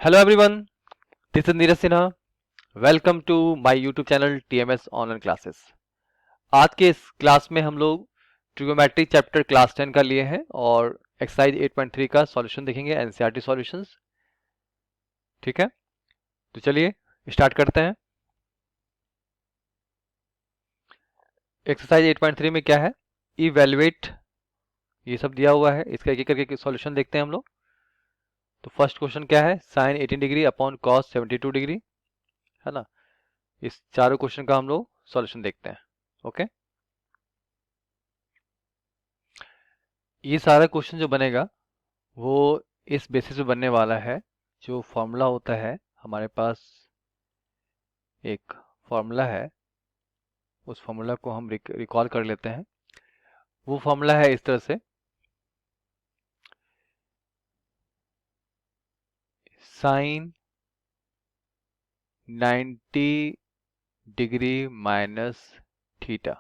Hello everyone, this is Neeraj Sinha. Welcome to my YouTube channel TMS online classes. आज के इस class में हम लोग ट्रिगोमेट्री चैप्टर क्लास 10 का लिए हैं और एक्सरसाइज 8.3 का सॉल्यूशन देखेंगे, एनसीईआरटी सॉल्यूशंस। ठीक है, तो चलिए स्टार्ट करते हैं। एक्सरसाइज 8.3 में क्या है, इवेल्युएट, ये सब दिया हुआ है। इसका एक एक करके सॉल्यूशन देखते हैं हम लोग। तो फर्स्ट क्वेश्चन क्या है, sine 18 degree upon cos 72 degree, है ना। इस चारों क्वेश्चन का हम लोग सॉल्यूशन देखते हैं। ओके, ये सारा क्वेश्चन जो बनेगा वो इस बेसिस पे बनने वाला है। जो फॉर्मूला होता है हमारे पास, एक फॉर्मूला है, उस फॉर्मूला को हम रिकॉल कर लेते हैं। वो फॉर्मूला है इस तरह से, साइन 90 डिग्री माइनस थीटा।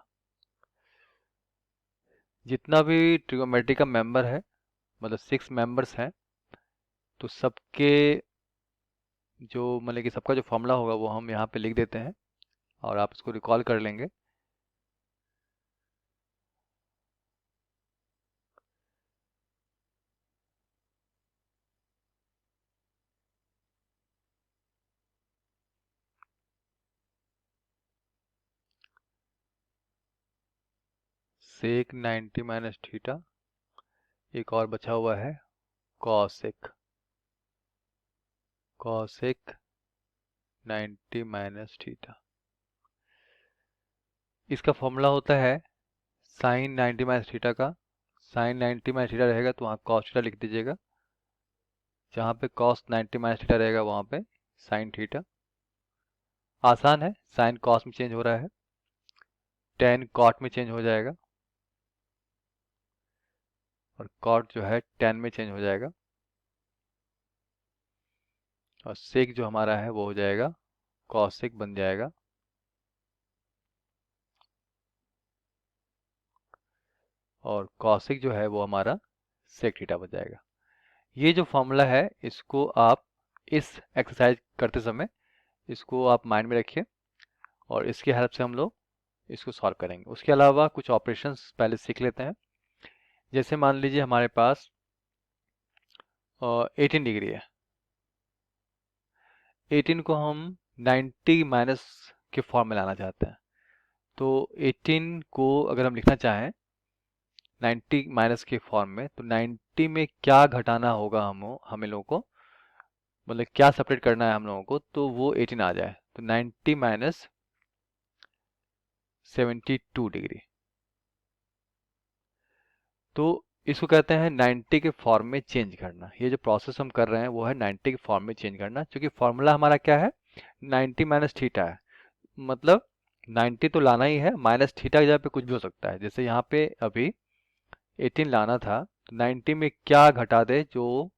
जितना भी ट्रिगोमेट्री का मेंबर है, मतलब 6 मेंबर्स हैं, तो सबके जो मतलब कि सबका जो फॉर्मूला होगा वो हम यहाँ पे लिख देते हैं और आप इसको रिकॉल कर लेंगे। सेक 90 माइनस थीटा, एक और बचा हुआ है कॉसेक, कॉसेक 90 माइनस थीटा। इसका फॉर्मूला होता है साइन 90 माइनस थीटा का। साइन 90 माइनस थीटा रहेगा तो वहाँ कॉस थीटा लिख दीजिएगा। जहाँ पे कॉस 90 माइनस थीटा रहेगा वहाँ पे साइन थीटा। आसान है, साइन कॉस में चेंज हो रहा है, टेन कॉट में चेंज हो जाएगा और कॉट जो है टेन में चेंज हो जाएगा, और सेक जो हमारा है वो हो जाएगा कॉसेक बन जाएगा। और कॉसेक जो है वो हमारा सेक थीटा बन जाएगा। ये जो फॉर्मूला है इसको आप इस एक्सरसाइज करते समय इसको आप माइंड में रखिए और इसकी हेल्प से हम लोग इसको सॉल्व करेंगे। उसके अलावा कुछ ऑपरेशंस पहले सीख लेते हैं। जैसे मान लीजिए हमारे पास 18 डिग्री है, 18 को हम 90 माइनस के फॉर्म में लाना चाहते हैं। तो 18 को अगर हम लिखना चाहें 90 माइनस के फॉर्म में, तो 90 में क्या घटाना होगा हमें लोगों को, मतलब क्या सेपरेट करना है हम लोगों को, तो वो 18 आ जाए। तो 90 माइनस 72 डिग्री, तो इसको कहते हैं 90 के फॉर्म में चेंज करना। ये जो प्रोसेस हम कर रहे हैं वो है 90 के फॉर्म में चेंज करना, क्योंकि फॉर्मूला हमारा क्या है, 90 माइनस थीटा है। मतलब 90 तो लाना ही है, माइनस थीटा की जगह पे कुछ भी हो सकता है। जैसे यहाँ पे अभी 18 लाना था, तो 90 में क्या घटा दे जो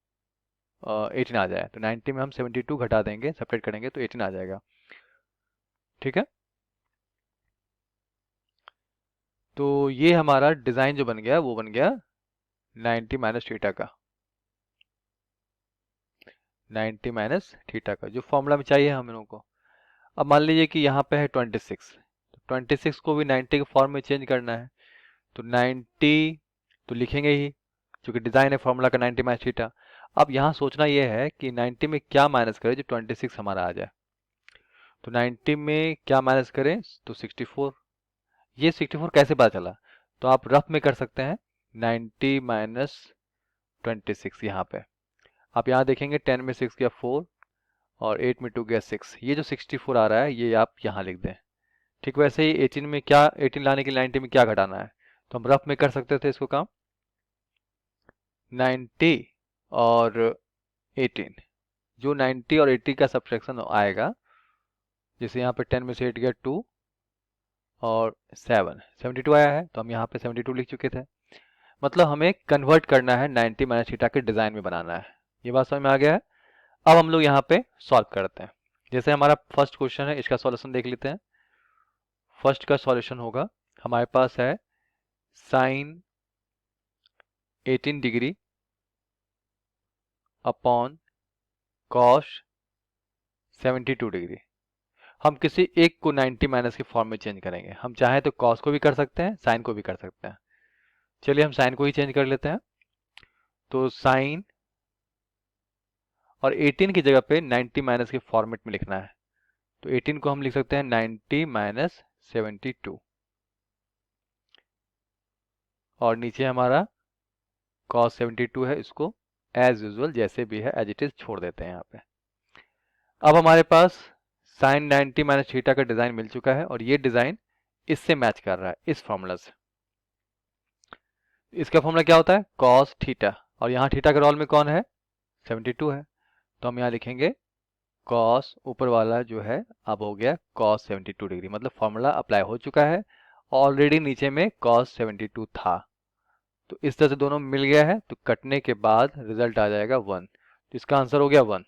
18 आ जाए। तो 90 में हम 72 घटा देंगे, सेपरेट करेंगे तो 18 आ जाएगा। ठीक है, तो ये हमारा डिज़ाइन जो बन गया वो बन गया 90 माइनस थीटा का, 90 माइनस थीटा का जो फॉर्मूला में चाहिए हम लोगों को। अब मान लीजिए कि यहाँ पे है 26, तो 26 को भी 90 के फॉर्म में चेंज करना है। तो 90 तो लिखेंगे ही, क्योंकि डिज़ाइन है फॉर्मूला का 90 माइनस थीटा। अब यहाँ सोचना यह है कि 90 में क्या माइनस करें जो 26 हमारा आ जाए। तो 90 में क्या माइनस करें, तो 64। ये 64 कैसे पता चला, तो आप रफ में कर सकते हैं, 90 माइनस 26 यहाँ पे। आप यहाँ देखेंगे 10 में 6 गया 4 और 8 में 2 गया 6। ये जो 64 आ रहा है ये आप यहाँ लिख दें। ठीक वैसे ही 18 में क्या, 18 लाने के लिए 90 में क्या घटाना है, तो हम रफ में कर सकते थे इसको काम। 90 और 18, जो 90 और 80 का सब्ट्रैक्शन आएगा, जैसे यहाँ पे 10 में से 8 गया 2 और 7, 72 आया है, तो हम यहाँ पे 72 लिख चुके थे। मतलब हमें कन्वर्ट करना है 90 माइनस थीटा के डिज़ाइन में बनाना है। ये बात समझ में आ गया है। अब हम लोग यहाँ पे सॉल्व करते हैं। जैसे हमारा फर्स्ट क्वेश्चन है, इसका सॉल्यूशन देख लेते हैं। फर्स्ट का सॉल्यूशन होगा, हमारे पास है sine 18 degree upon cos 72 degree. हम किसी एक को 90 माइनस के फॉर्म में चेंज करेंगे। हम चाहें तो कॉस को भी कर सकते हैं, साइन को भी कर सकते हैं। चलिए हम साइन को ही चेंज कर लेते हैं। तो साइन और 18 की जगह पे 90 माइनस के फॉर्मेट में लिखना है। तो 18 को हम लिख सकते हैं 90 माइनस 72 और नीचे हमारा cos 72 है, इसको एज यूजुअल जैसे भी है एज इट इज छोड़ देते हैं यहाँ पे। अब हमारे पास साइन 90 माइनस थीटा का डिजाइन मिल चुका है और ये डिजाइन इससे मैच कर रहा है, इस फॉर्मूला से। इसका फॉर्मूला क्या होता है? cos थीटा, और यहाँ थीटा के रोल में कौन है? 72 है। तो हम यहाँ लिखेंगे cos, ऊपर वाला जो है अब हो गया cos 72 डिग्री, मतलब फॉर्मूला अप्लाई हो चुका है। ऑलरेडी नीचे में cos 72 था, तो इस तरह से दोनों मिल गया है। तो कटने के बाद रिजल्ट आ जाएगा 1। तो इसका आंसर हो गया 1।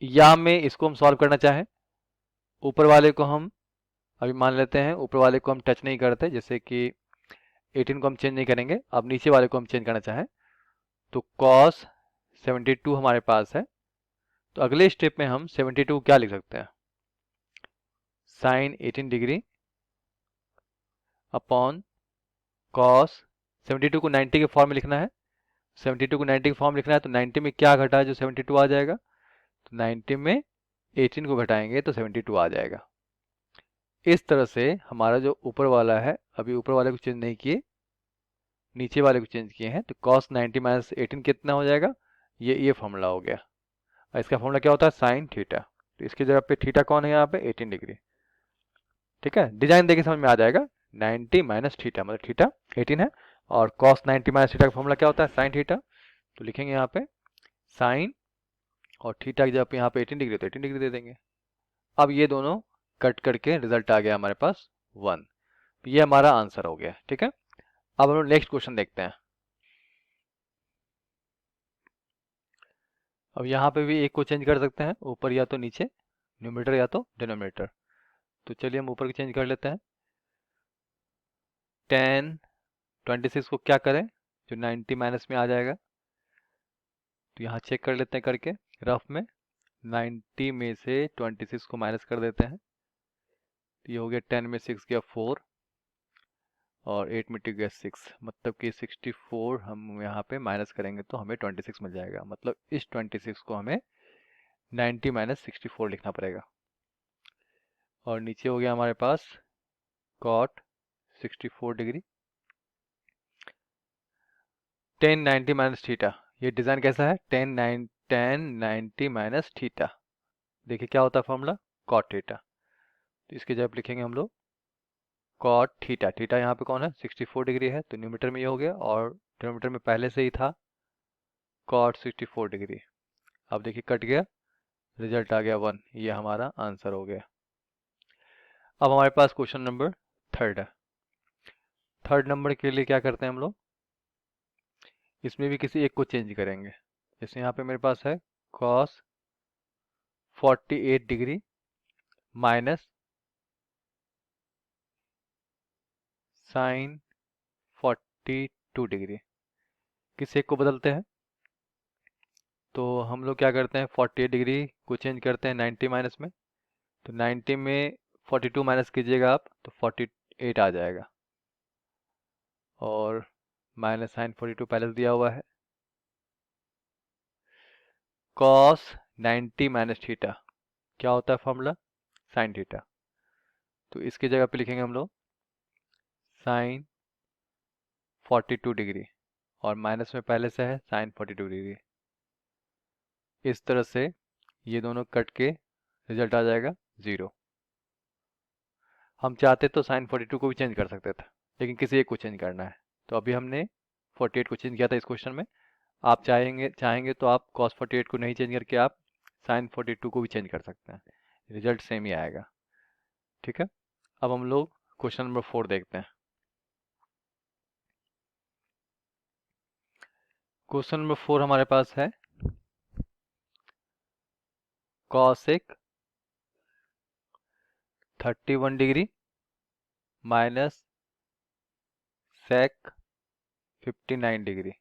या में इसको हम सॉल्व करना चाहें, ऊपर वाले को हम अभी मान लेते हैं, ऊपर वाले को हम टच नहीं करते, जैसे कि 18 को हम चेंज नहीं करेंगे। अब नीचे वाले को हम चेंज करना चाहें तो cos 72 हमारे पास है। तो अगले स्टेप में हम 72 क्या लिख सकते हैं? साइन 18 डिग्री अपॉन cos 72 को 90 के फॉर्म में लिखना है। 72 को 90 के फॉर्म में लिखना है, तो 90 में क्या घटा है जो 72 आ जाएगा? तो 90 में 18 को घटाएंगे तो 72 आ जाएगा। इस तरह से हमारा जो ऊपर वाला है, अभी ऊपर वाले को चेंज नहीं किए, नीचे वाले को चेंज किए हैं, तो cos 90 माइनस 18 कितना हो जाएगा? ये फॉर्मूला हो गया। और इसका फॉर्मूला क्या होता है? Sine theta. तो इसकी जगह पे थीटा कौन है यहाँ पे? 18 डिग्री। ठीक है, डिजाइन देखे समझ में आ जाएगा। 90 माइनस थीटा मतलब थीटा 18 है, और cos 90 माइनस थीटा का फॉर्मूला क्या होता है? Sine theta. तो लिखेंगे यहाँ पे साइन, और थीटा की जगह पे यहाँ पे 18 डिग्री, तो 18 डिग्री दे देंगे। अब ये दोनों कट करके रिजल्ट आ गया हमारे पास 1। ये हमारा आंसर हो गया। ठीक है, अब हम लोग नेक्स्ट क्वेश्चन देखते हैं। अब यहाँ पे भी एक को चेंज कर सकते हैं, ऊपर या तो नीचे, न्यूमरेटर या तो डिनोमिनेटर। तो चलिए हम ऊपर की चेंज कर लेते हैं। 10 26 को क्या करें जो 90 माइनस में आ जाएगा? तो यहाँ चेक कर लेते हैं करके रफ में। 90 में से 26 को माइनस कर देते हैं, तो ये हो गया 10 में 6 गया 4 और 8 में 2 गया 6, मतलब कि 64 हम यहाँ पे माइनस करेंगे तो हमें 26 मिल जाएगा। मतलब इस 26 को हमें 90 माइनस 64 लिखना पड़ेगा। और नीचे हो गया हमारे पास cot 64 डिग्री 10 90 माइनस थीटा। ये डिज़ाइन कैसा है? 10 90 माइनस थीटा। देखिए क्या होता है फॉर्मूला? cot theta. तो इसके जब लिखेंगे हम लोग cot थीटा, थीटा यहाँ पे कौन है? 64 डिग्री है, तो न्यूमीटर में ये हो गया, और डिनोमीटर में पहले से ही था cot 64 डिग्री। अब देखिए कट गया, रिजल्ट आ गया 1। ये हमारा आंसर हो गया। अब हमारे पास क्वेश्चन नंबर 3 है। 3 नंबर के लिए क्या करते हैं हम लोग? इसमें भी किसी एक को चेंज करेंगे। जैसे यहाँ पे मेरे पास है cos 48 degree minus sine 42 degree. किसी एक को बदलते हैं, तो हम लोग क्या करते हैं? 48 डिग्री को चेंज करते हैं 90 माइनस में। तो 90 में 42 माइनस कीजिएगा आप, तो 48 आ जाएगा, और माइनस साइन 42 पहले से दिया हुआ है। cos 90 माइनस थीटा क्या होता है फॉर्मूला? Sine theta. तो इसकी जगह पे लिखेंगे हम लोग साइन 42 डिग्री, और माइनस में पहले से है साइन 42 डिग्री। इस तरह से ये दोनों कट के रिजल्ट आ जाएगा 0। हम चाहते तो साइन 42 को भी चेंज कर सकते थे, लेकिन किसी एक को चेंज करना है। तो अभी हमने 48 को चेंज किया था इस क्वेश्चन में। आप चाहेंगे तो आप cos 48 को नहीं चेंज करके आप साइन 42 को भी चेंज कर सकते हैं, रिजल्ट सेम ही आएगा। ठीक है, अब हम लोग क्वेश्चन नंबर 4 देखते हैं। क्वेश्चन नंबर 4 हमारे पास है cosec 31 degree minus sec 59 degree.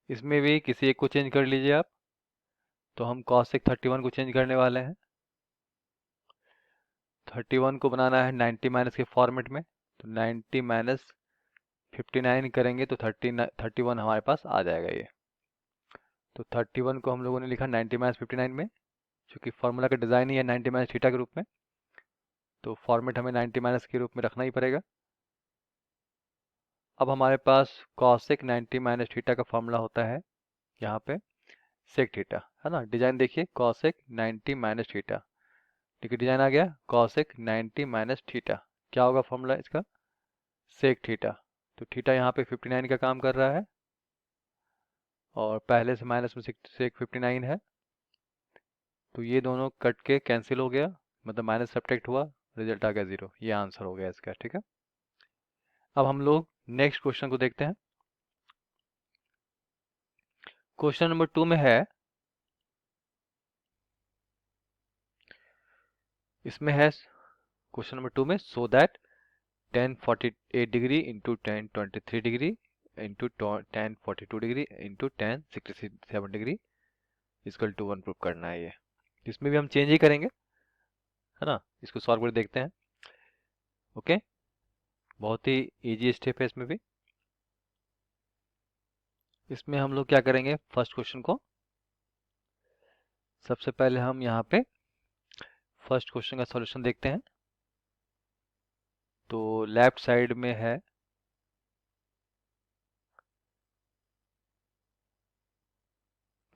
इसमें भी किसी एक को चेंज कर लीजिए आप। तो हम cosec 31 को चेंज करने वाले हैं। 31 को बनाना है 90 माइनस के फॉर्मेट में, तो 90 माइनस 59 करेंगे तो 31 हमारे पास आ जाएगा ये। तो 31 को हम लोगों ने लिखा 90 माइनस 59 में, चूँकि फार्मूला का डिज़ाइन ही है 90 माइनस थीटा के रूप में, तो फॉर्मेट हमें 90 माइनस के रूप में रखना ही पड़ेगा। अब हमारे पास cosec 90 माइनस थीटा का फार्मूला होता है यहाँ पे sec थीटा, है ना। डिजाइन देखिए cosec 90 माइनस थीटा, ठीक है, डिजाइन आ गया cosec 90 माइनस थीटा। क्या होगा फार्मूला इसका? sec theta. तो थीटा यहाँ पे 59 का काम कर रहा है और पहले से माइनस में sec 59 है, तो ये दोनों कट के कैंसिल हो गया, मतलब माइनस सब्ट्रैक्ट हुआ, रिजल्ट आ गया 0। ये आंसर हो गया इसका, ठीक है। अब हम लोग नेक्स्ट क्वेश्चन को देखते हैं। क्वेश्चन नंबर 2 में है, इसमें है क्वेश्चन नंबर 2 में so that tan 48 degree into tan 23 degree into tan 42 degree into tan 67 degree equal to 1 prove करना है ये। इसमें भी हम चेंज ही करेंगे, है ना। इसको सॉल्व कर देखते हैं। ओके, बहुत ही इजी स्टेप है इसमें भी। इसमें हम लोग क्या करेंगे, फर्स्ट क्वेश्चन को सबसे पहले हम यहाँ पे फर्स्ट क्वेश्चन का सॉल्यूशन देखते हैं। तो लेफ्ट साइड में है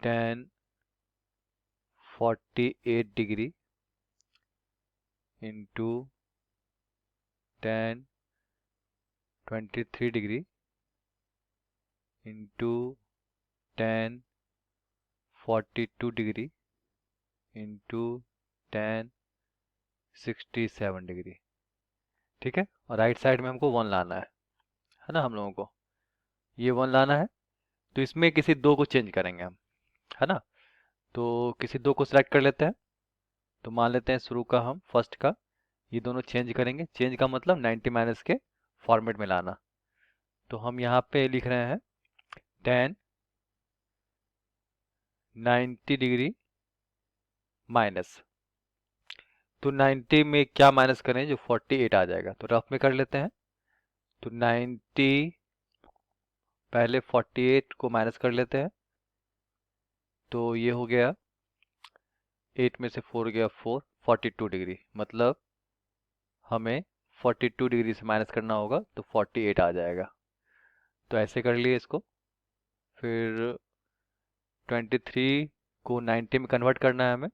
tan 48 degree into tan 23 degree into tan 42 degree into tan 67 degree, ठीक है। और राइट साइड में हमको 1 लाना है ना, हम लोगों को ये 1 लाना है। तो इसमें किसी दो को चेंज करेंगे हम, है ना। तो किसी दो को सिलेक्ट कर लेते हैं। तो मान लेते हैं शुरू का हम फर्स्ट का, ये दोनों चेंज करेंगे। चेंज का मतलब 90 माइनस के फॉर्मेट में लाना। तो हम यहाँ पे लिख रहे हैं tan 90 डिग्री माइनस, तो 90 में क्या माइनस करें जो 48 आ जाएगा, तो रफ में कर लेते हैं। तो 90 पहले 48 को माइनस कर लेते हैं, तो ये हो गया 8 में से 4 गया 4, 42 डिग्री, मतलब हमें 42 डिग्री से माइनस करना होगा तो 48 आ जाएगा। तो ऐसे कर लिए इसको। फिर 23 को 90 में कन्वर्ट करना है हमें,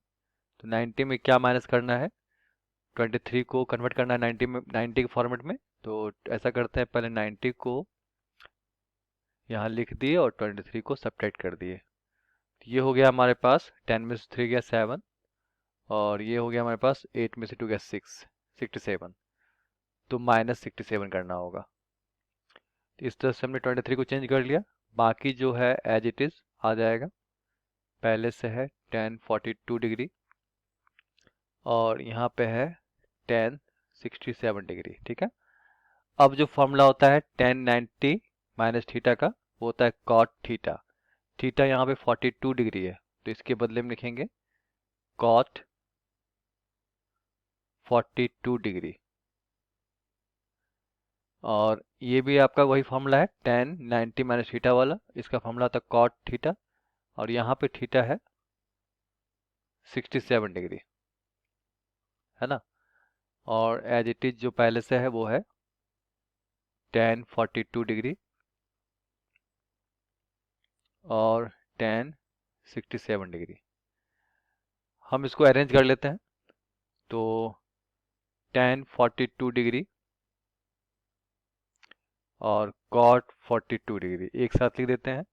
तो 90 में क्या माइनस करना है, 23 को कन्वर्ट करना है 90 में, 90 के फॉर्मेट में। तो ऐसा करते हैं, पहले 90 को यहाँ लिख दिए और 23 को सब्ट्रैक्ट कर दिए। ये हो गया हमारे पास 10 में से 3 गया 7, और ये हो गया हमारे पास 8 में से 2 गया 6, 67। तो माइनस 67 करना होगा। तो इस तरह से हमने 23 को चेंज कर लिया। बाकी जो है एज इट इज़ आ जाएगा। पहले से है tan 42 डिग्री और यहाँ पे है tan 67 डिग्री, ठीक है। अब जो फॉर्मूला होता है tan 90 माइनस थीटा का, वो होता है cot थीटा। थीटा यहाँ पे 42 डिग्री है, तो इसके बदले में लिखेंगे cot 42 डिग्री। और ये भी आपका वही फॉर्मूला है tan 90 माइनस थीटा वाला, इसका फॉर्मूला था cot थीटा, और यहाँ पे थीटा है 67 डिग्री, है ना। और एज इट इज जो पहले से है वो है tan 42 डिग्री और tan 67 डिग्री। हम इसको अरेंज कर लेते हैं। तो tan 42 डिग्री और cot 42 डिग्री एक साथ लिख देते हैं।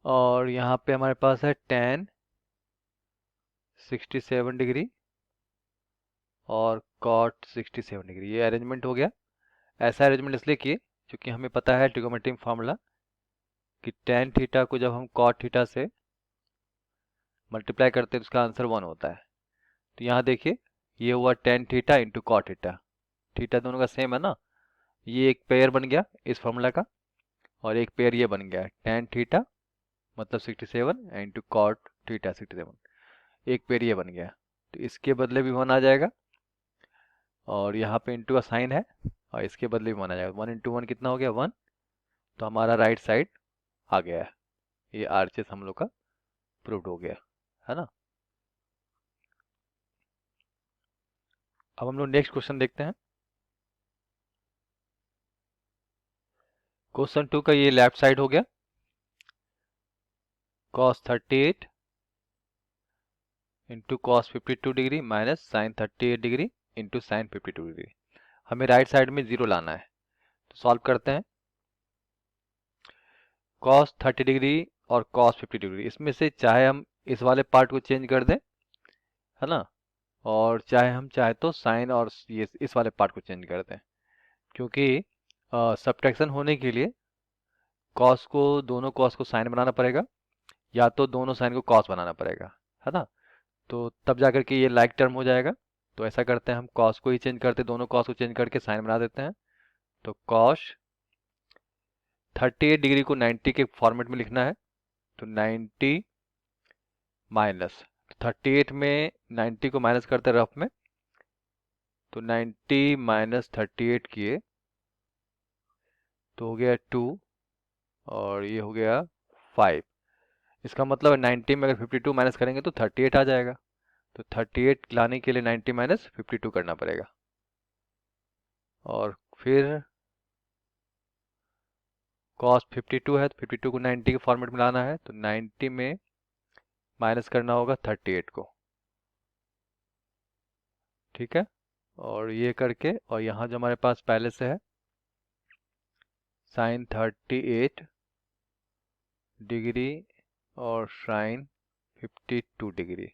और यहाँ पे हमारे पास है tan 67 डिग्री और cot 67 डिग्री। ये अरेंजमेंट हो गया। ऐसा अरेंजमेंट इसलिए किए क्योंकि हमें पता है ट्रिगोनोमेट्री फार्मूला कि tan थीटा को जब हम cot थीटा से मल्टीप्लाई करते हैं तो उसका आंसर 1 होता है। तो यहाँ देखिए ये हुआ tan theta into cot theta, theta दोनों का सेम है ना। ये एक पेयर बन गया इस फार्मूला का, और एक पेयर ये बन गया tan थीटा मतलब 67 इंटू कॉट थीटा 67, एक पेड़ ये बन गया। तो इसके बदले भी 1 आ जाएगा, और यहाँ पे इंटू का साइन है, और इसके बदले भी 1 आ जाएगा। 1 इंटू 1 कितना हो गया? 1। तो हमारा राइट साइड आ गया है, ये आरचेस हम लोग का प्रूव्ड हो गया है ना। अब हम लोग नेक्स्ट क्वेश्चन देखते हैं। क्वेश्चन 2 का ये लेफ्ट साइड हो गया, cos 38 into cos 52 degree minus sine 38 degree into sine 52 degree. हमें राइट साइड में जीरो लाना है, तो सॉल्व करते हैं। cos 30 डिग्री और cos 50 डिग्री, इसमें से चाहे हम इस वाले पार्ट को चेंज कर दें, है ना, और चाहे हम चाहे तो साइन और ये इस वाले पार्ट को चेंज कर दें, क्योंकि सब्ट्रैक्शन होने के लिए cos को, दोनों cos को साइन बनाना पड़ेगा, या तो दोनों साइन को cos बनाना पड़ेगा, है ना। तो तब जाकर के ये लाइक टर्म हो जाएगा। तो ऐसा करते हैं, हम cos को ही चेंज करते, दोनों cos को चेंज करके साइन बना देते हैं। तो cos 38 डिग्री को 90 के फॉर्मेट में लिखना है, तो 90 माइनस 38 में 90 को माइनस करते हैं रफ में, तो 90 माइनस 38 किए तो हो गया 2, और ये हो गया 5। इसका मतलब है 90 में अगर 52 माइनस करेंगे तो 38 आ जाएगा। तो 38 लाने के लिए 90 माइनस 52 करना पड़ेगा, और फिर cos 52 है तो 52 को 90 के फॉर्मेट में लाना है, तो 90 में माइनस करना होगा 38 को, ठीक है। और ये करके, और यहाँ जो हमारे पास पहले से है साइन 38 डिग्री और साइन 52 डिग्री,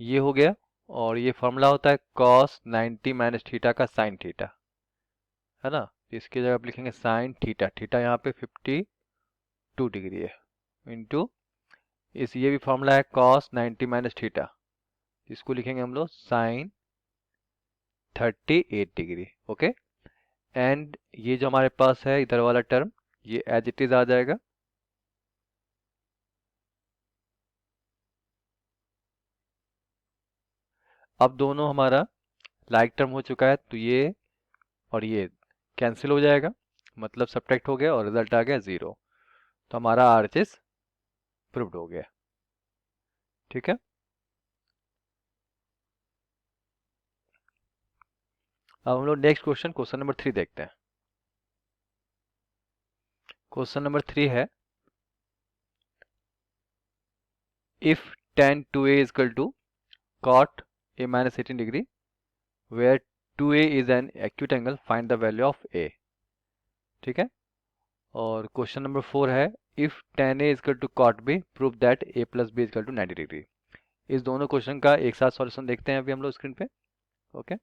ये हो गया। और ये फॉर्मूला होता है cos 90 माइनस थीटा का साइन थीटा, है ना। इसकी जगह आप लिखेंगे साइन थीटा, थीटा यहाँ पे 52 डिग्री है, इंटू इस, ये भी फॉर्मूला है cos 90 माइनस थीटा, इसको लिखेंगे हम लोग साइन 38 डिग्री। ओके, एंड ये जो हमारे पास है इधर वाला टर्म, ये एज इट इज आ जाएगा। अब दोनों हमारा लाइक टर्म हो चुका है, तो ये और ये कैंसिल हो जाएगा, मतलब सब्ट्रैक्ट हो गया और रिजल्ट आ गया 0। तो हमारा आरएचएस प्रूव्ड हो गया, ठीक है। अब हम लोग नेक्स्ट क्वेश्चन, क्वेश्चन नंबर 3 देखते हैं। क्वेश्चन नंबर 3 है, if tan 2a is equal to cot a minus 18 degree where 2a is an acute angle, find the value of a, ठीक है। और क्वेश्चन नंबर 4 है, if tan a is equal to cot b, prove that a plus b is equal to 90 degree. इस दोनों question का एक साथ solution देखते हैं अभी हम लोग स्क्रीन पे। ओके,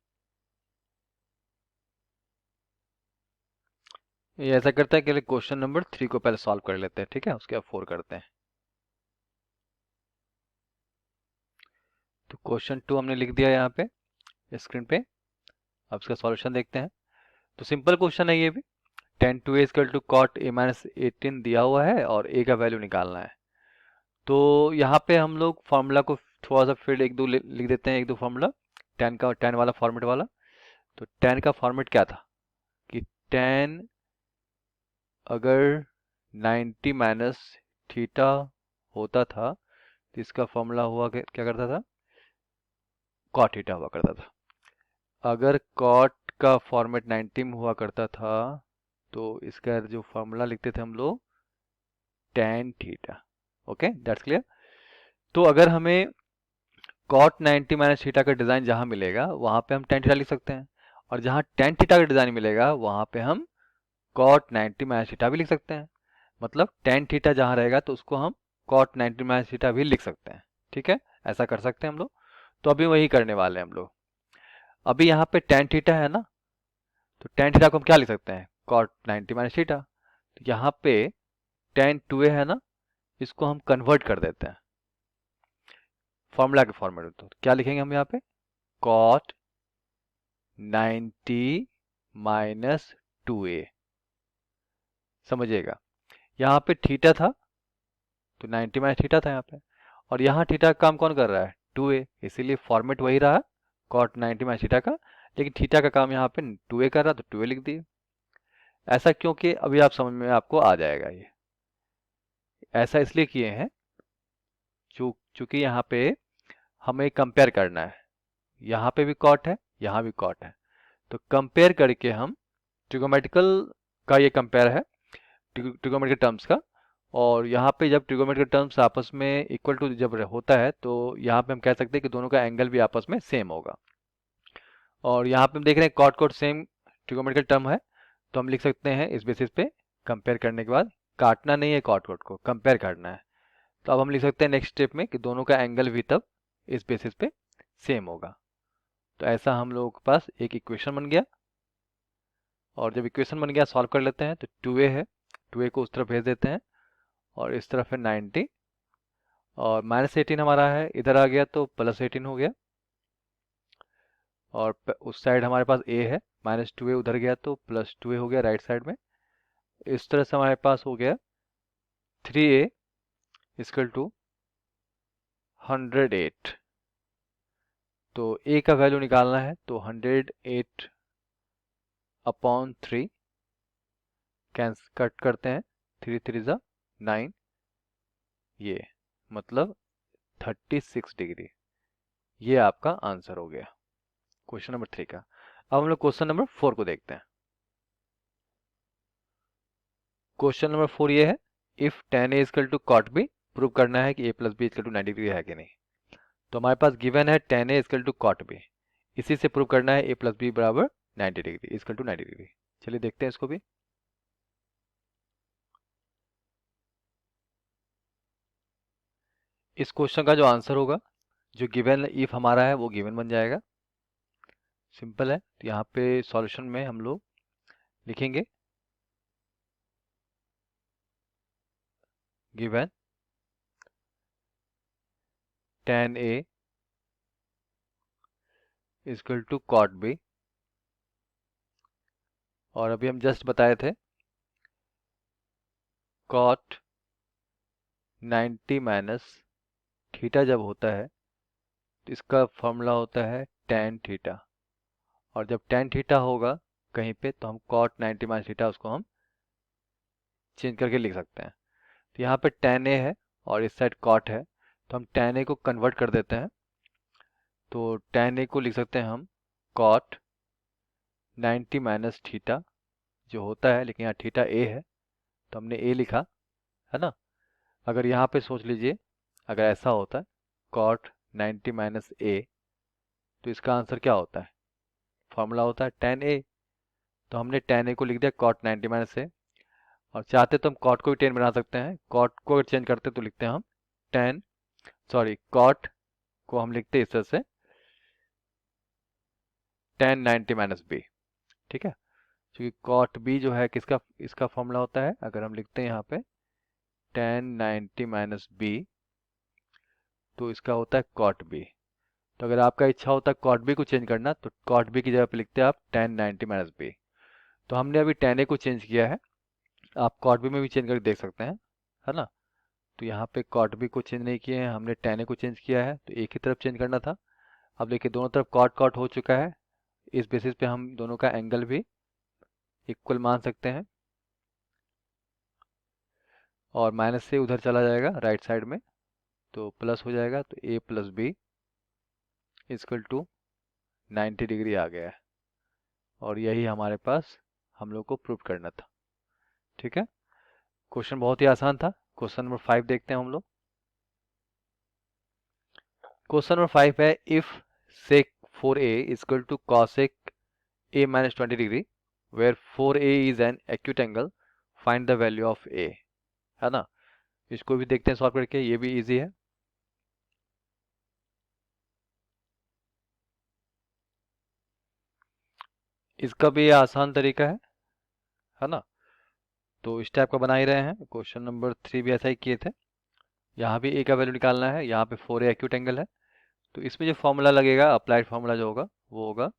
ये ऐसा करता है कि क्वेश्चन नंबर 3 को पहले सॉल्व कर लेते हैं, ठीक है, उसके बाद 4 करते हैं। तो क्वेश्चन 2 हमने लिख दिया यहाँ पे स्क्रीन पे। अब इसका सॉल्यूशन देखते हैं। तो सिंपल क्वेश्चन है ये भी, tan 2a equal to cot a minus 18 दिया हुआ है और a का वैल्यू निकालना है। तो यहाँ पे हम लोग फार्मूला को थोड़ा सा फिर एक दो लिख देते हैं, एक दो फार्मूला tan वाला फॉर्मेट वाला। तो tan का फॉर्मेट क्या था कि tan अगर 90 माइनस थीटा होता था तो इसका फॉर्मूला हुआ क्या करता था, कॉट थीटा हुआ करता था। अगर कॉट का फॉर्मेट 90 में हुआ करता था तो इसका जो फॉर्मूला लिखते थे हम लोग tan theta. Okay, that's clear. तो अगर हमें कॉट 90 माइनस थीटा का डिजाइन जहां मिलेगा वहां पे हम tan थीटा लिख सकते हैं, और जहां tan थीटा का डिजाइन मिलेगा वहां पे हम कॉट 90 माइनस थीटा भी लिख सकते हैं। मतलब tan थीटा जहां रहेगा तो उसको हम कॉट 90 माइनस थीटा भी लिख सकते हैं, ठीक है, ऐसा कर सकते हैं हम लोग। तो अभी वही करने वाले हैं हम लोग। अभी यहाँ पे tan थीटा है ना, तो tan थीटा को हम क्या लिख सकते हैं, कॉट 90 माइनस थीटा। तो यहाँ पे tan 2a है ना, इसको हम कन्वर्ट कर देते हैं फॉर्मूला के फॉर्मेट में। तो क्या लिखेंगे हम यहाँ पे, कॉट 90 माइनस 2a। समझिएगा, यहाँ पे थीटा था तो 90 माइनस थीटा था यहाँ पे। और यहाँ थीटा का काम कौन कर रहा है, 2a, इसीलिए फॉर्मेट वही रहा कॉट 90 माइनस थीटा का, लेकिन थीटा का काम यहाँ पे 2a कर रहा, तो 2a लिख दिए। ऐसा क्योंकि अभी आप समझ में आपको आ जाएगा। ये ऐसा इसलिए किए हैं चूंकि यहाँ पे हमें कंपेयर करना है, यहाँ पे भी कॉट है, यहाँ भी कॉट है, तो कंपेयर करके हम ट्रिगोमेट्रिकल का ये कंपेयर है ट्रिगोमेट्रिक टर्म्स का। और यहाँ पे जब ट्रिगोमेट्रिक टर्म्स आपस में इक्वल टू जब होता है तो यहाँ पे हम कह सकते हैं कि दोनों का एंगल भी आपस में सेम होगा। और यहाँ पे हम देख रहे हैं कॉट सेम ट्रिगोमेट्रिकल टर्म है, तो हम लिख सकते हैं इस बेसिस पे कंपेयर करने के बाद, काटना नहीं है कॉट को, कंपेयर करना है। तो अब हम लिख सकते हैं नेक्स्ट स्टेप में कि दोनों का एंगल भी तब इस बेसिस पे सेम होगा। तो ऐसा हम लोगों के पास एक इक्वेशन बन गया। और जब इक्वेशन बन गया सॉल्व कर लेते हैं, तो 2a है, 2a को उस तरफ भेज देते हैं और इस तरफ है 90, और -18 हमारा है, इधर आ गया तो +18 हो गया। और उस साइड हमारे पास a है, -2a उधर गया तो +2a हो गया राइट साइड में। इस तरह से हमारे पास हो गया 3a इक्वल टू 108। तो a का वैल्यू निकालना है, तो 108 अपॉन 3 कट करते हैं, 3 3 जा 9, ये मतलब 36 डिग्री। ये आपका आंसर हो गया क्वेश्चन नंबर 3 का। अब हम लोग क्वेश्चन नंबर 4 को देखते हैं। क्वेश्चन नंबर 4 ये है, if tan a equal to cot b, prove करना है कि a plus B equal to 90 degree है कि नहीं। तो हमारे पास गिवन है tan a equal to cot b, इसी से प्रूव करना है a प्लस बी बराबर 90 डिग्री इक्वल टू 90 डिग्री। चलिए देखते हैं इसको भी। इस क्वेश्चन का जो आंसर होगा, जो गिवन इफ हमारा है वो गिवन बन जाएगा, सिंपल है। तो यहाँ पे सॉल्यूशन में हम लोग लिखेंगे given tan a equal to cot b, और अभी हम जस्ट बताए थे cot 90 माइनस थीटा जब होता है तो इसका फॉर्मूला होता है tan थीटा, और जब tan थीटा होगा कहीं पे तो हम cot 90 माइनस थीटा उसको हम चेंज करके लिख सकते हैं। तो यहाँ पे tan a है और इस साइड cot है, तो हम tan a को कन्वर्ट कर देते हैं, तो tan a को लिख सकते हैं हम cot 90 माइनस थीटा जो होता है, लेकिन यहाँ थीटा a है तो हमने a लिखा है ना। अगर यहाँ पे सोच लीजिए, अगर ऐसा होता है cot 90 माइनस a, तो इसका आंसर क्या होता है, फॉर्मूला होता है tan a, तो हमने tan a को लिख दिया cot 90 माइनस a। और चाहते तो हम cot को भी tan बना सकते हैं, cot को अगर चेंज करते तो लिखते हैं हम tan, सॉरी cot को हम लिखते हैं इस तरह से tan 90 माइनस b, ठीक है। क्योंकि cot b जो है किसका, इसका फॉर्मूला होता है, अगर हम लिखते हैं यहाँ पे tan 90 माइनस b, तो इसका होता है cot b। तो अगर आपका इच्छा होता है cot b को चेंज करना, तो cot b की जगह पे लिखते हैं आप tan 90 माइनस b। तो हमने अभी tan a को चेंज किया है, आप cot b में भी चेंज करके देख सकते हैं, है ना। तो यहाँ पे cot b को चेंज नहीं किए हैं, हमने tan a को चेंज किया है, तो एक ही तरफ चेंज करना था। अब देखिए दोनों तरफ cot हो चुका है, इस बेसिस पे हम दोनों का एंगल भी इक्वल मान सकते हैं, और माइनस से उधर चला जाएगा राइट साइड में, तो प्लस हो जाएगा, तो a plus B equal to 90 degree आ गया है। और यही हमारे पास हम लोग को प्रूव करना था, ठीक है। क्वेश्चन बहुत ही आसान था। क्वेश्चन नंबर 5 देखते हैं हम लोग। क्वेश्चन नंबर 5 है, if sec 4a equal to cosec a minus 20 degree where 4a is an acute angle, find the value of a, है ना। इसको भी देखते हैं सॉल्व करके, ये भी इजी है। इसका भी आसान तरीका है ना। तो इस टाइप का बना ही रहे हैं, क्वेश्चन नंबर 3 भी ऐसा ही किए थे। यहाँ भी a का वैल्यू निकालना है, यहाँ पे 4a एक्यूट एंगल है, तो इसमें जो फॉर्मूला लगेगा, अप्लाइड फॉर्मूला जो होगा वो होगा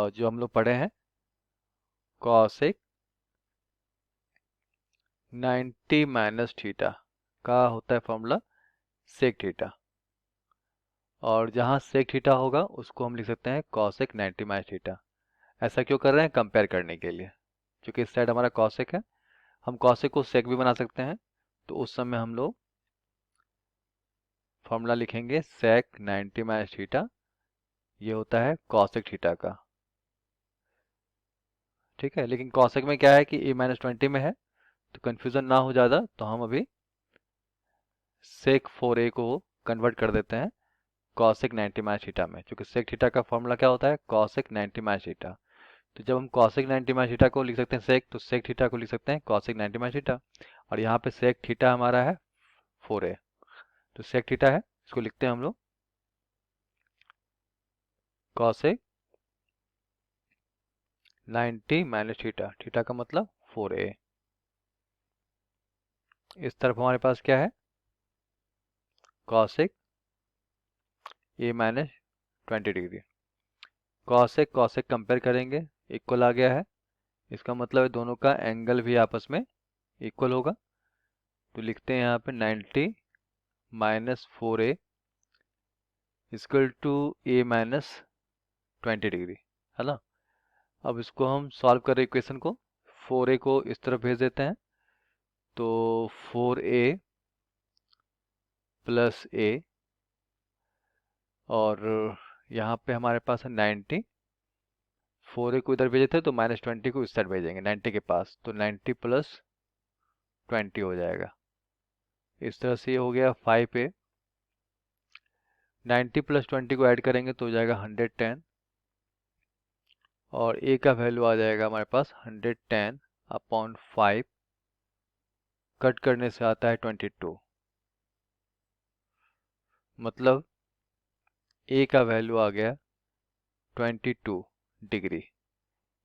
जो हम लोग पढ़े हैं, cosec 90 माइनस थीटा, का होता है फॉर्मूला सेक थीटा, और जहाँ सेक थीटा होगा उसको हम लिख सकते हैं कॉसेक 90 माइनस थीटा। ऐसा क्यों कर रहे हैं? कंपेयर करने के लिए, क्योंकि इस साइड हमारा कॉसेक है, हम कॉसेक को सेक भी बना सकते हैं, तो उस समय हम लोग फॉर्मूला लिखेंगे सेक 90 माइनस थीटा, ये होता है कॉसेक थीटा का। ठीक है, लेकिन कॉसेक में क्या है कि a माइनस 20 में है, तो कन्फ्यूज़न ना हो ज़्यादा, तो हम अभी सेक 4a को कन्वर्ट कर देते हैं कॉसेक 90 माइनस थीटा में, क्योंकि सेक थीटा का फॉर्मूला क्या होता है? Cosec 90 minus theta. तो जब हम cosec 90 माइनस थीटा को लिख सकते हैं सेक, तो सेक थीटा को लिख सकते हैं cosec 90 माइनस थीटा, और यहाँ पे सेक थीटा हमारा है 4a, तो सेक थीटा है, इसको लिखते हैं हम लोग cosec 90 माइनस थीटा, थीटा का मतलब 4a। इस तरफ हमारे पास क्या है? cosec a minus 20 degree. cosec cosec compare करेंगे, इक्वल आ गया है, इसका मतलब है दोनों का एंगल भी आपस में इक्वल होगा। तो लिखते हैं यहाँ पे 90 minus 4a equal to a minus 20 degree, है ना। अब इसको हम सॉल्व करें इक्वेशन को, 4a को इस तरफ भेज देते हैं, तो 4a प्लस a, और यहाँ पे हमारे पास है 90, 4a को इधर भेजे थे तो माइनस 20 को इस साइड भेजेंगे 90 के पास, तो 90 प्लस 20 हो जाएगा। इस तरह से ये हो गया 5a, 90 प्लस 20 को ऐड करेंगे तो हो जाएगा 110, और a का वैल्यू आ जाएगा हमारे पास 110 अपॉन 5, कट करने से आता है 22, मतलब a का वैल्यू आ गया 22 डिग्री।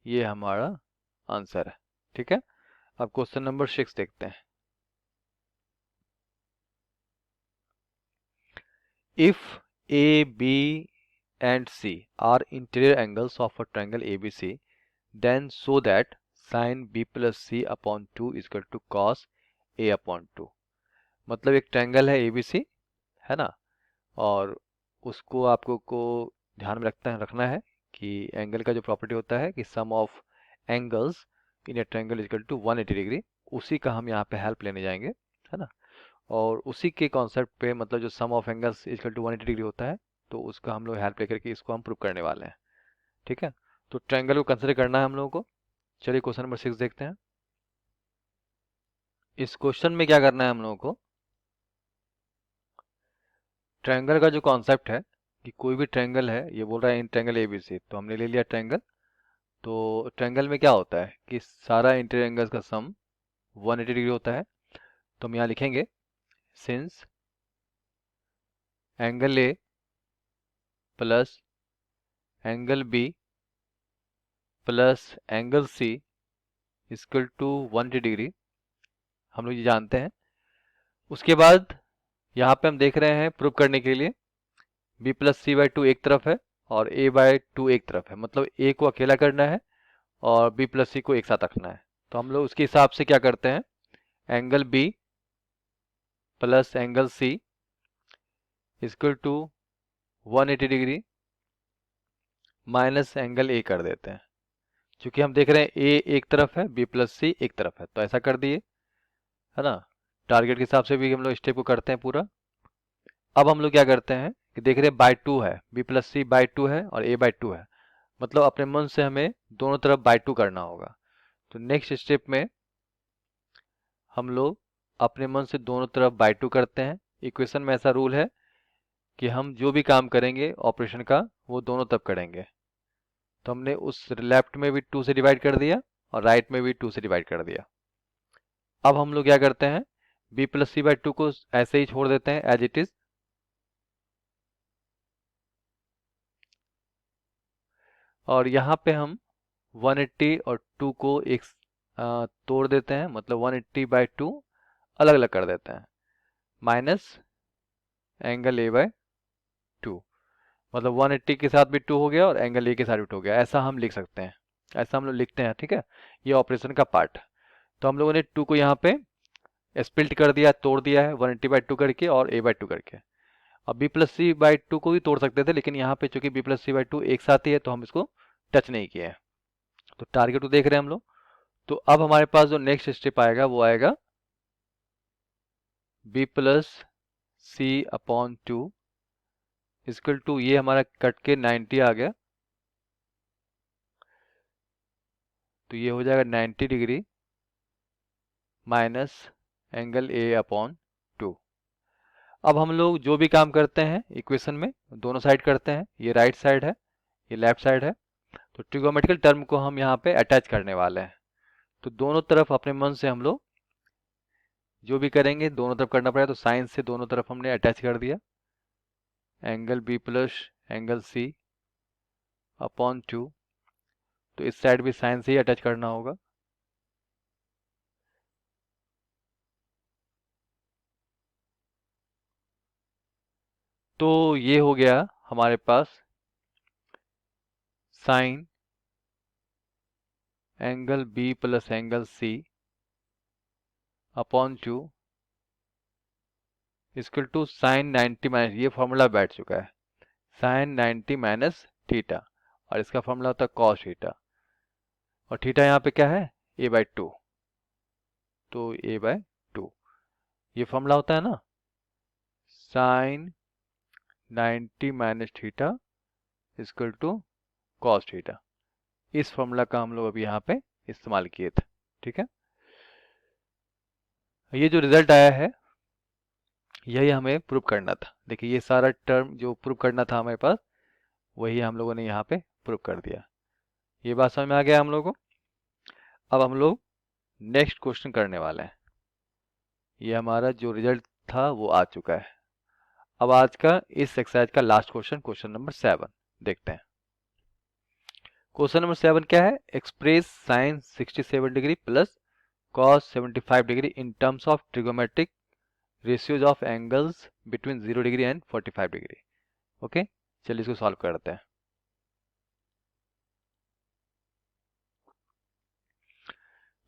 ये हमारा आंसर है। ठीक है, अब क्वेश्चन नंबर 6 देखते हैं। If a b and c are interior angles of a triangle ABC, then so that sine b plus c upon 2 equal to cos a upon 2। मतलब एक ट्रायंगल है ABC, है ना, और उसको आपको को ध्यान में रखना है कि एंगल का जो प्रॉपर्टी होता है कि sum of angles in a triangle equal to 180 degree, उसी का हम यहाँ पे हेल्प लेने जाएंगे, है ना। और उसी के कॉन्सेप्ट पे, मतलब जो sum of angles equal to 180 degree होता है, तो उसका हम लोग हेल्प लेकर के इसको हम प्रूव करने वाले हैं। ठीक है, तो ट्रायंगल को कंसिडर करना है हम लोगों को। चलिए क्वेश्चन नंबर 6 देखते हैं। इस क्वेश्चन में क्या करना है हम लोगों को? ट्रायंगल का जो कॉन्सेप्ट है कि कोई भी ट्रायंगल है, ये बोल रहा है इन ट्रायंगल ABC, तो हमने ले लिया ट्रायंगल। तो ट्रायंगल में क्या होता है कि सारा इंटीरियर एंगल्स का सम 180 डिग्री होता है। तो हम यहाँ लिखेंगे since angle A plus angle B plus angle C equal to 180 degree, हम लोग ये जानते हैं। उसके बाद यहाँ पे हम देख रहे हैं प्रूव करने के लिए b प्लस सी बाई 2 एक तरफ है और a बाई 2 एक तरफ है, मतलब a को अकेला करना है और b प्लस सी को एक साथ रखना है। तो हम लोग उसके हिसाब से क्या करते हैं, angle B plus angle C equal to 180 degree minus angle A कर देते हैं। क्योंकि हम देख रहे हैं A एक तरफ है, B प्लस सी एक तरफ है, तो ऐसा कर दिए, है ना। टारगेट के हिसाब से भी हम लोग स्टेप को करते हैं पूरा। अब हम लोग क्या करते हैं कि देख रहे हैं बाई 2 है, B प्लस सी बाई 2 है और A बाई 2 है, मतलब अपने मन से हमें दोनों तरफ बाई 2 करना होगा। तो नेक्स्ट स्टेप में हम लोग अपने मन से दोनों तरफ बाई 2 करते हैं। इक्वेशन में ऐसा रूल है कि हम जो भी काम करेंगे ऑपरेशन का, वो दोनों तरफ करेंगे। तो हमने उस लेफ्ट में भी 2 से डिवाइड कर दिया और राइट में भी 2 से डिवाइड कर दिया। अब हम लोग क्या करते हैं, b प्लस सी बाई 2 को ऐसे ही छोड़ देते हैं एज इट इज, और यहाँ पे हम 180 और 2 को एक तोड़ देते हैं, मतलब 180 बाई 2 अलग अलग कर देते हैं, माइनस एंगल A बाई 2, मतलब 180 के साथ भी 2 हो गया और एंगल A के साथ भी 2 हो गया। ऐसा हम लिख सकते हैं, ऐसा हम लोग लिखते हैं। ठीक है, ये ऑपरेशन का पार्ट। तो हम लोगों ने 2 को यहाँ पे स्प्लिट कर दिया, तोड़ दिया है 180/2 करके और a/2 करके। अब b+c/2 को भी तोड़ सकते थे, लेकिन यहाँ पे चूंकि b+c/2 एक साथ ही है तो हम इसको टच नहीं किए हैं। तो टारगेट को देख रहे हैं हम लोग। तो अब हमारे पास जो नेक्स्ट स्टेप आएगा वो आएगा b+c/2 इक्वल टू, ये हमारा कट के 90 आ गया, तो ये हो जाएगा 90 डिग्री माइनस एंगल a/2। अब हम लोग जो भी काम करते हैं इक्वेशन में दोनों साइड करते हैं, ये राइट साइड है, ये लेफ्ट साइड है, तो ट्रिगोमेट्रिकल टर्म को हम यहाँ पे अटैच करने वाले हैं। तो दोनों तरफ अपने मन से हम लोग जो भी करेंगे दोनों तरफ करना पड़ेगा, तो साइन से दोनों तरफ हमने अटैच कर दिया, angle b plus angle c/2, तो इस साइड भी साइन से ही अटैच करना होगा। तो ये हो गया हमारे पास sine angle b plus angle c/2 equal to sine 90 minus, ये फॉर्मूला बैठ चुका है, साइन 90 माइनस थीटा, और इसका फॉर्मूला होता है कॉस थीटा, और थीटा यहाँ पे क्या है a/2, तो a/2 ये फॉर्मूला होता है ना, sine 90 minus theta equal to cos theta. इस फॉर्मूला का हम लोग अभी यहाँ पे इस्तेमाल किए थे। ठीक है, ये जो रिजल्ट आया है यही हमें प्रूव करना था। देखिए ये सारा टर्म जो प्रूव करना था हमारे पास वही हम लोगों ने यहाँ पे प्रूव कर दिया। ये बात समझ में आ गया हम लोगों को। अब हम लोग नेक्स्ट क्वेश्चन करने वाले हैं। ये हमारा जो रिजल्ट था वो आ चुका है। अब आज का इस एक्सरसाइज का लास्ट क्वेश्चन, क्वेश्चन नंबर 7 देखते हैं। क्वेश्चन नंबर 7 क्या है, express sine 67 degree plus cos 75 degree in terms of trigonometric ratios of angles between 0 degree and 45 degree. Okay, चलिए इसको सॉल्व करते हैं।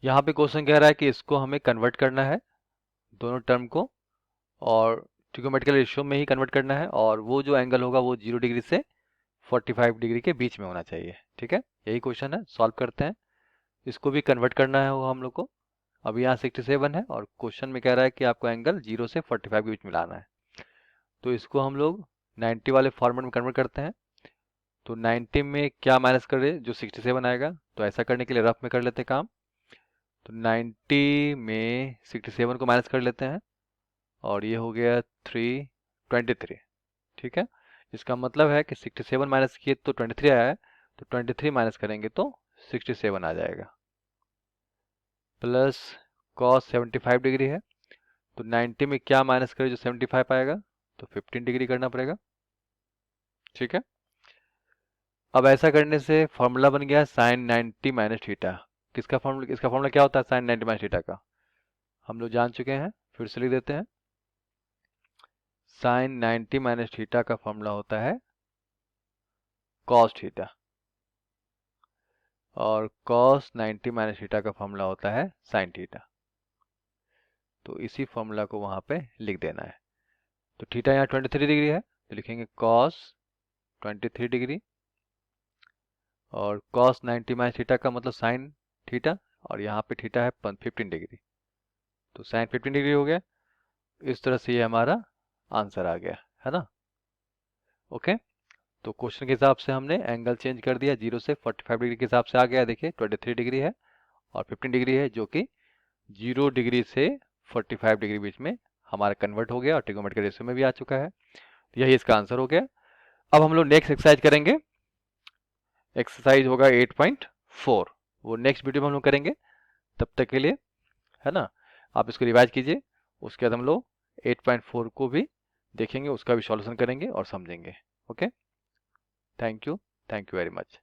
यहाँ पे क्वेश्चन कह रहा है कि इसको हमें कन्वर्ट करना है दोनों टर्म को, और ट्रिगोमेट्रिकल रेशियो में ही कन्वर्ट करना है, और वो जो एंगल होगा वो 0 डिग्री से 45 डिग्री के बीच में होना चाहिए। ठीक है, यही क्वेश्चन है, सॉल्व करते हैं। इसको भी कन्वर्ट करना है वो हम लोग को। अब यहाँ 67 है और क्वेश्चन में कह रहा है कि आपको एंगल 0 से 45 के बीच में लाना है, तो इसको हम लोग 90 वाले फॉर्मेट में कन्वर्ट करते हैं। तो 90 में क्या माइनस करे, जो 67 आएगा, तो ऐसा करने के लिए रफ में कर लेते हैं काम। तो 90 में 67 को माइनस कर लेते हैं, और ये हो गया 323। ठीक है, इसका मतलब है कि 67 माइनस किए तो 23 आया है, तो 23 माइनस करेंगे तो 67 आ जाएगा, प्लस कॉस 75 डिग्री है, तो 90 में क्या माइनस करें जो 75 आएगा, तो 15 डिग्री करना पड़ेगा। ठीक है, अब ऐसा करने से फॉर्मूला बन गया साइन 90 माइनस थीटा। किसका फॉर्मूला, इसका फॉर्मूला क्या होता है साइन 90 माइनस थीटा का, हम लोग जान चुके हैं, फिर से लिख देते हैं। साइन 90 माइनस थीटा का फॉर्मूला होता है कॉस थीटा, और कॉस 90 माइनस थीटा का फॉर्मूला होता है साइन थीटा। तो इसी फॉर्मूला को वहां पे लिख देना है। तो थीटा यहाँ 23 डिग्री है, तो लिखेंगे कॉस 23 डिग्री, और कॉस 90 माइनस थीटा का मतलब साइन थीटा, और यहाँ पे थीटा है 15 डिग्री, तो साइन 15 डिग्री हो गया। इस तरह से ये हमारा आंसर आ गया है ना। ओके, तो क्वेश्चन के हिसाब से हमने एंगल चेंज कर दिया, 0 से 45 डिग्री के हिसाब से आ गया। देखिए 23 डिग्री है और 15 डिग्री है, जो कि 0 डिग्री से 45 डिग्री बीच में हमारा कन्वर्ट हो गया और ट्रिगोमेट्रिक रेशियो में भी आ चुका है। यही इसका आंसर हो गया। अब हम लोग नेक्स्ट एक्सरसाइज करेंगे, एक्सरसाइज होगा 8.4, वो नेक्स्ट वीडियो में हम लोग करेंगे। तब तक के लिए है ना, आप इसको रिवाइज कीजिए, उसके बाद हम लोग 8.4 को भी देखेंगे, उसका भी सॉल्यूशन करेंगे और समझेंगे। Okay, thank you very much.